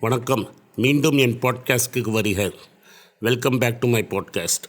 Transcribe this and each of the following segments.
வணக்கம். மீண்டும் என் பாட்காஸ்ட்டுக்கு வருக. Welcome back to my podcast.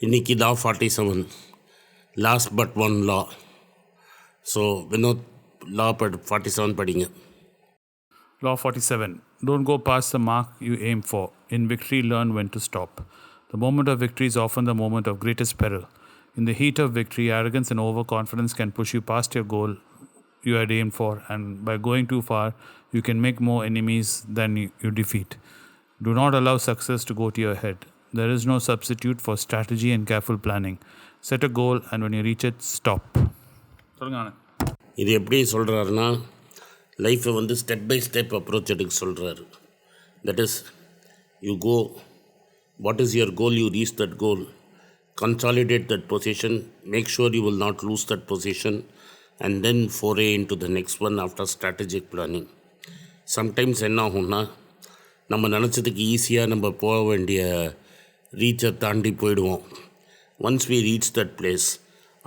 இன்றைக்கி law 47, last but one law. So Vinod, law 47 படிங்க. Law 47. Don't go past the mark you aim for. In victory, learn when to stop. The moment of victory is often the moment of greatest peril. In the heat of victory, arrogance and overconfidence can push you past your goal you had aimed for, and by going too far, you can make more enemies than you defeat. Do not allow success to go to your head. There is no substitute for strategy and careful planning. Set a goal, and when you reach it, stop. இது எப்படி சொல்கிறாருன்னா, லைஃப்பை step by step approach எடுக்க சொல்கிறாரு. That is, you go, what is your goal, you reach that goal, consolidate that position, make sure you will not lose that position, and then foray into the next one after strategic planning. Sometimes என்ன ஆகும்னா, நம்ம நினச்சதுக்கு ஈஸியாக நம்ம போக வேண்டிய ரீச்சை தாண்டி போயிடுவோம். Once we reach that place,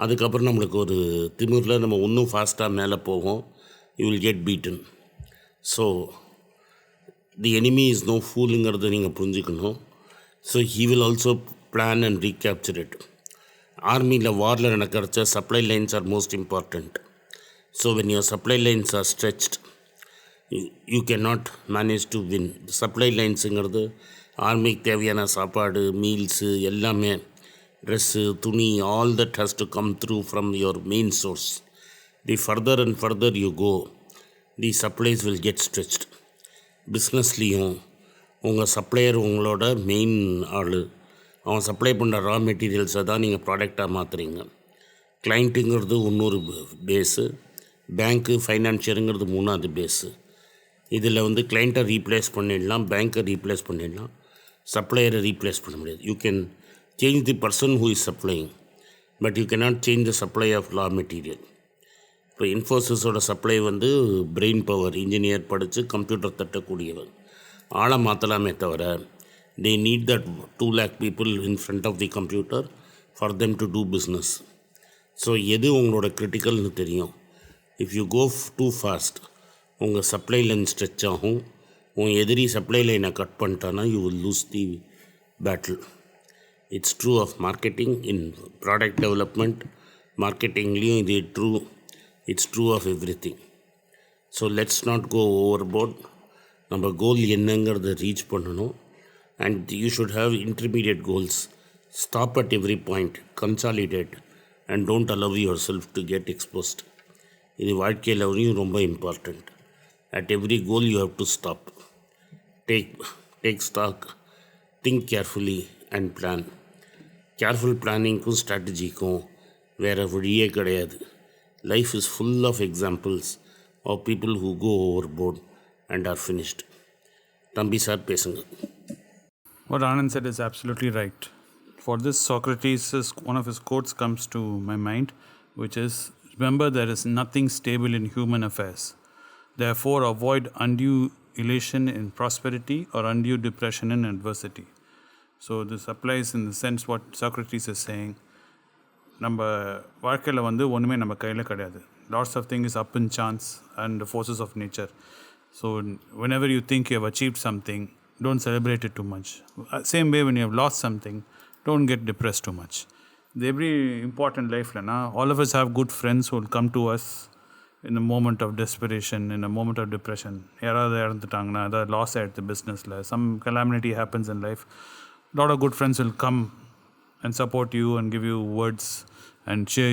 அதுக்கப்புறம் நம்மளுக்கு ஒரு திமிரில் நம்ம இன்னும் ஃபாஸ்ட்டாக மேலே போவோம். You will get beaten. So the enemy is no ஃபூலுங்கிறத நீங்கள் புரிஞ்சுக்கணும். So he will also plan and recapture it. ஆர்மியில் வாரில் நடக்கிறச்ச supply lines are most important. So when your supply lines are stretched, you can not manage to win. சப்ளை லைன்ஸுங்கிறது ஆர்மிக்கு தேவையான சாப்பாடு, மீல்ஸு எல்லாமே, ட்ரெஸ்ஸு, துணி, all that has to come through from your main source. The further and further you go, the supplies will get stretched. பிஸ்னஸ்லேயும் உங்கள் supplier உங்களோட மெயின் ஆள். அவன் சப்ளை பண்ணுற ரா மெட்டீரியல்ஸை தான் நீங்கள் ப்ராடக்டாக மாற்றுறீங்க. கிளைண்ட்டுங்கிறது இன்னொரு பேஸு, பேங்க்கு ஃபைனான்ஷியருங்கிறது மூணாவது பேஸு. இதில் கிளைண்ட்டை ரீப்ளேஸ் பண்ணிடலாம், பேங்க்கை ரீப்ளேஸ் பண்ணிடலாம், சப்ளையரை ரீப்ளேஸ் பண்ண முடியாது. You can change the person who is supplying, but you can not change the supply of raw material. இப்போ இன்ஃபோசிஸோட சப்ளை பிரெயின் பவர், இன்ஜினியர் படித்து கம்ப்யூட்டர் தட்டக்கூடியவர், ஆளை மாற்றலாமே தவிர they need that 2 lakh people in front of the computer for them to do business. So எது உங்களோட கிரிட்டிக்கல்னு தெரியும். If you go too fast, உங்கள் சப்ளை லைன் ஸ்ட்ரெச் ஆகும். உங்கள் எதிரி சப்ளை லைனை கட் பண்ணிட்டானா you will lose the battle. It's true of marketing, in product development, மார்க்கெட்டிங்லேயும் இது true. It's true of every thing. So let's not go overboard. நம்ம goal என்னங்கிறத ரீச் பண்ணணும். And you should have intermediate goals. Stop at every point, consolidate, and don't allow yourself to get exposed. இது வாழ்க்கையில் ரொம்ப important. At every goal you have to stop. Take stock, think carefully and plan. Careful planningக்கும் ஸ்ட்ராட்டஜிக்கும் வேறு வழியே கிடையாது. Life is full of examples of people who go overboard and are finished. தம்பி sir பேசுங்க. What Anand said is absolutely right. For this, Socrates, one of his quotes comes to my mind, which is, remember there is nothing stable in human affairs. Therefore, avoid undue elation in prosperity or undue depression in adversity. So this applies in the sense what Socrates is saying. நம்ம வாழ்க்கையில் ஒன்றுமே நம்ம கையில் கிடையாது. Lots of things is up in chance and the forces of nature. So whenever you think you have achieved something, don't celebrate it too much. Same way, when you have lost something, don't get depressed too much. Every important life, all of us have good friends who will come to us in a moment of desperation, in a moment of depression. யாராவது இறந்துட்டாங்கன்னா, ஏதாவது loss ஆகிடுது பிஸ்னஸில், some calamity happens in life. A lot of good friends will come and support you and give you words and cheer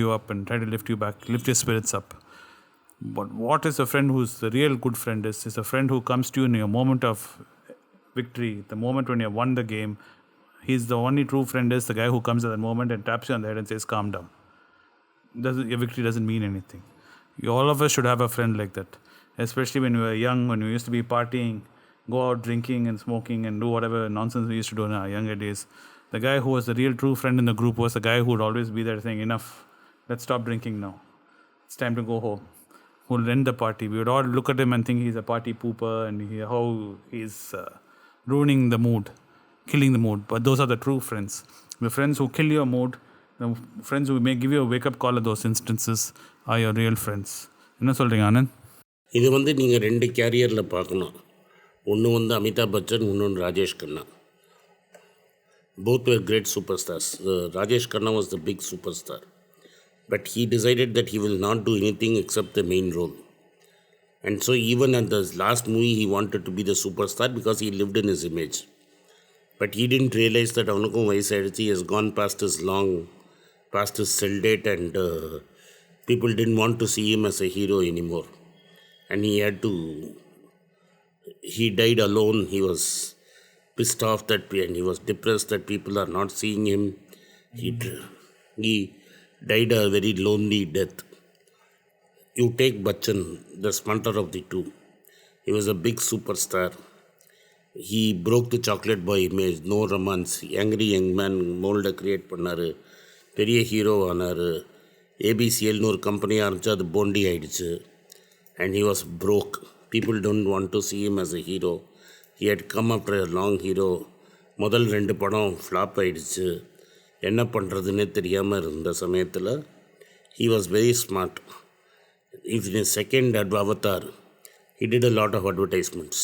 you up and try to lift you back, lift your spirits up. But what is a friend who's the real good friend is a friend who comes to you in your moment of victory, the moment when you have won the game. He's the only true friend is the guy who comes at that moment and taps you on the head and says, calm down. Your victory doesn't mean anything. All of us should have a friend like that, especially when we were young, when we used to be partying, go out drinking and smoking and do whatever nonsense we used to do in our younger days. The guy who was the real true friend in the group was the guy who would always be there saying, enough, let's stop drinking now. It's time to go home. Who will end the party. We would all look at him and think he's a party pooper and how he's ruining the mood, killing the mood. But those are the true friends. The friends who kill your mood, the friends who may give you a wake-up call at those instances are your real friends. என்ன சொல்கிறீங்க ஆனந்த்? இது வந்து நீங்கள் ரெண்டு கேரியரில் பார்க்கணும். ஒன்று வந்து அமிதாப் பச்சன், இன்னொன்று Rajesh Khanna. Both were great superstars. Rajesh Khanna was the big superstar. But he decided that he will not do anything except the main role. And so even at the last movie, he wanted to be the superstar because he lived in his image. But he didn't realize that Anukum Vaisayaduchi has gone past his sell date, and people didn't want to see him as a hero anymore. And he died alone. He was pissed off and he was depressed that people are not seeing him. He died a very lonely death. You take Bachchan, the smarter of the two. He was a big superstar. He broke the chocolate boy image, no romance. Angry young man mold create பண்ணாரு, பெரிய hero ஆனார். ஏபிசிஎல்னு ஒரு company ஆரம்பிச்சு அது போண்டி ஆயிடுச்சு. And he was broke. People don't want to see him as a hero. He had come after a long hero. முதல் 2 படம் flop ஆயிடுச்சு. என்ன பண்ணுறதுன்னே தெரியாமல் இருந்த சமயத்தில் he was very smart. In his second Avatar, he did a lot of advertisements.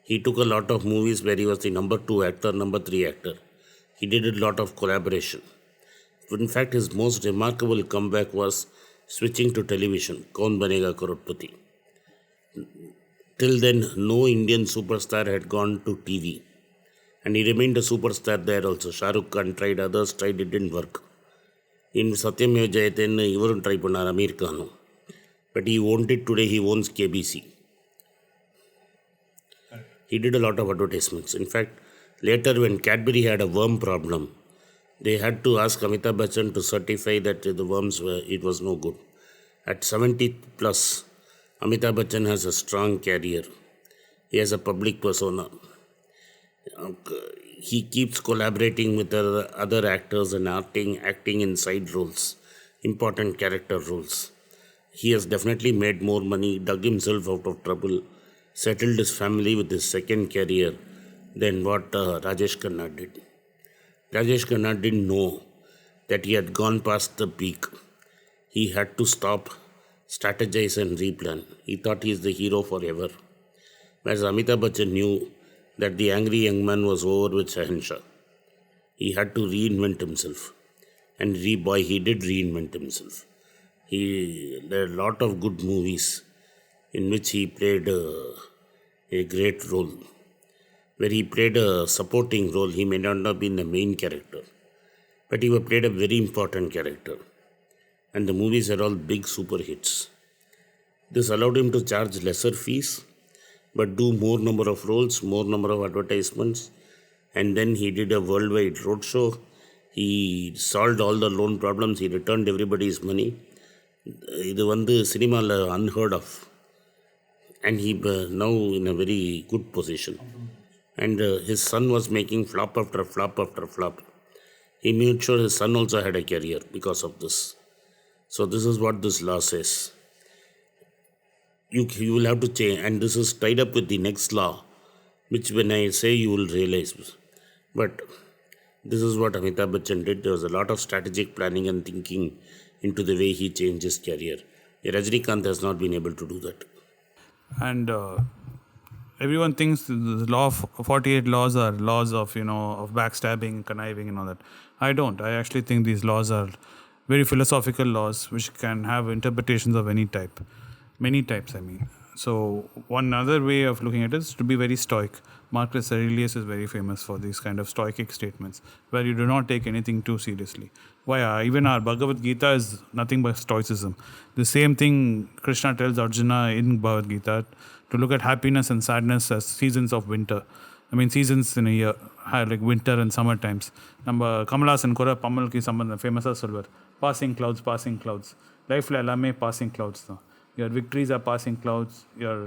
He took a lot of movies where he was the number 2 actor, number 3 actor. He did a lot of collaboration. In fact, his most remarkable comeback was switching to television, Kaun Banega Crorepati. Till then, no Indian superstar had gone to TV. And he remained a superstar there also. Shah Rukh Khan tried, others tried, it didn't work. In Satyameva Jayatenu, ivarum try pannar, Amir Khan. But he owned it today, he owns KBC. He did a lot of advertisements. In fact, later when Cadbury had a worm problem, they had to ask Amitabh Bachchan to certify that the worms it was no good. At 70 plus, Amitabh Bachchan has a strong career. He has a public persona. He keeps collaborating with other actors and acting in side roles, important character roles. He has definitely made more money, dug himself out of trouble, settled his family with his second career than what Rajesh Khanna did. Rajesh Khanna didn't know that he had gone past the peak. He had to stop, strategize and replan. He thought he is the hero forever. Whereas Amitabh Bachchan knew that the angry young man was over with Shahenshah. He had to reinvent himself. And he did reinvent himself. There are a lot of good movies in which he played a great role. Where he played a supporting role, he may not have been the main character. But he played a very important character. And the movies are all big super hits. This allowed him to charge lesser fees, but do more number of roles, more number of advertisements. And then he did a worldwide roadshow. He solved all the loan problems. He returned everybody's money. இது வந்து சினிமாவில் unheard of. And he now in a very good position. And his son was making flop after flop after flop. He made sure his son also had a career because of this. So this is what this law says. You will have to change, and this is tied up with the next law, which when I say you will realize. But this is what Amitabh Bachchan did. There was a lot of strategic planning and thinking into the way he changed his career. Rajinikanth has not been able to do that. And everyone thinks the law of 48 laws are laws of, of backstabbing, conniving and all that. I don't. I actually think these laws are very philosophical laws which can have interpretations of any type. Many types, I mean. So one other way of looking at it is to be very stoic. Marcus Aurelius is very famous for these kind of stoic statements where you do not take anything too seriously. Why? Even our Bhagavad Gita is nothing but stoicism. The same thing Krishna tells Arjuna in Bhagavad Gita, to look at happiness and sadness as seasons of winter. I mean, seasons in a year, like winter and summer times. நம்ம கமலாசன் கூட பம்மலுக்கு சம்பந்தம் ஃபேமஸாக சொல்வார், passing clouds, passing clouds. லைஃப்பில் எல்லாமே passing clouds தான். Your victories are passing clouds, your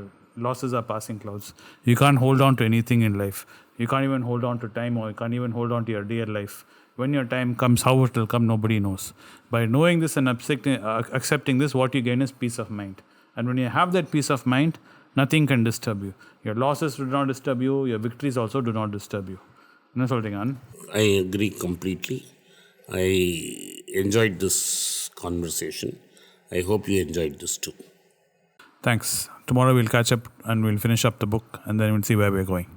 losses are passing clouds. You can't hold on to anything in life. You can't even hold on to time, or you can't even hold on to your dear life. When your time comes, how it will come, nobody knows. By knowing this and accepting this, what you gain is peace of mind. And when you have that peace of mind, nothing can disturb you. Your losses do not disturb you, your victories also do not disturb you. என்ன சொல்றீங்க? I agree completely. I enjoyed this conversation. I hope you enjoyed this too. Thanks. Tomorrow we'll catch up and we'll finish up the book and then we'll see where we're going.